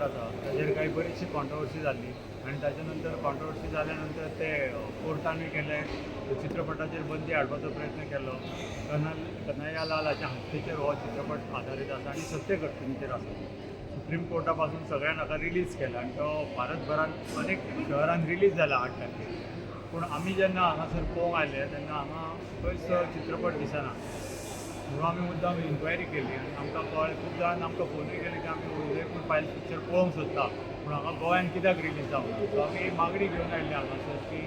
चित्रपट आसा ताजेर काही बरीचशी कॉन्ट्रोवर्सी जाल्ली आणि त्याच्यानंतर कॉन्ट्रोवर्सी जाल्यानंतर ते कोर्टानूय केले चित्रपटाचेर बंदी हाडपाचो प्रयत्न केलो. कन्हैया लालाच्या हत्येचेर हो चित्रपट आधारीत आसा आणि सत्य घटनेचेर आसा. सुप्रीम कोर्टा पासून सगळ्यांक हाका रिलीज केला आणि तो भारतभरात अनेक शहरांत रिलीज जाला 8 तारखेक. पूण आमी जेन्ना हांगासर पळोवंक आयले तेन्ना हांगा खंयच चित्रपट दिसना. म्हणून आमी मुद्दाम इन्क्वायरी केली आनी आमकां कळ्ळें, खूब जाणांनी आमकां फोनूय केले की आमी उदयपूर फायल पिक्चर पळोवंक सोदता पूण हांगा गोंयान कित्याक रिलीज जावना. सो आमी एक मागणी घेवन आयिल्ली हांगासर की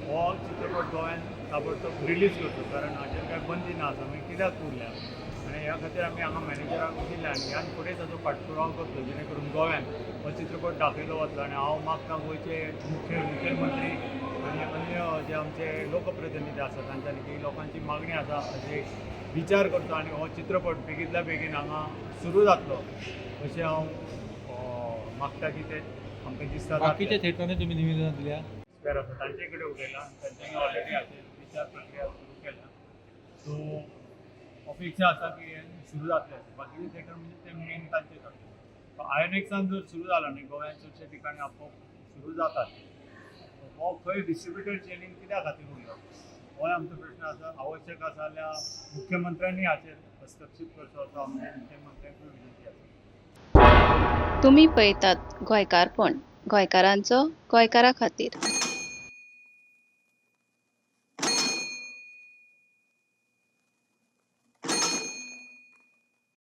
हो चित्रपट गोंयान ताबडतोब रिलीज करचो, कारण हाचेर कांय बंदी ना आसा. मागीर कित्याक उरल्या आनी ह्या खातीर आमी हांगा मॅनेजराक दिलें आनी ह्यान फुडें ताचो पाठपुरावो करतलो जेणे करून गोंयान हो चित्रपट दाखयलो वतलो. आनी हांव मागता गोंयचे मुखेलमंत्री आनी अन्य जे आमचे लोकप्रतिनिधी आसा तांच्यांनी की लोकांची मागणी आसा हाचेर विचार करचो आनी हो चित्रपट बेगींतल्या बेगीन हांगा सुरू जातलो अशें हांव मागता की ते आमकां दिसता. बाकीच्या थिएटरांनी तुम्ही निवेदन दिल्या? स्क्वेअर आसा तांचे कडेन उलयलां आनी तांच्यांनी ऑलरेडी हाचेर विचार प्रक्रिया सुरू केल्या. सो अपेक्षा आसा की हें सुरू जातलें. बाकीचे थिएटर म्हणजे ते मेन तांचेच आसा. आयनॅक्सान जर सुरू जालो न्ही गोंयांत चडशे ठिकाणी आपोवप सुरू जातात, हो खंय डिस्ट्रिब्युटर चेनीन कित्या खातीर उरलो हो आमचो प्रश्न आसा. आवश्यक आसा जाल्यार मुख्यमंत्र्यांनी हाचेर हस्तक्षेप करचो असो आमच्या मुख्यमंत्र्यांकूय विनंती आसा. तुम्ही पळयतात गोंयकारपण, गोंयकारांचो गोंयकारा खातीर.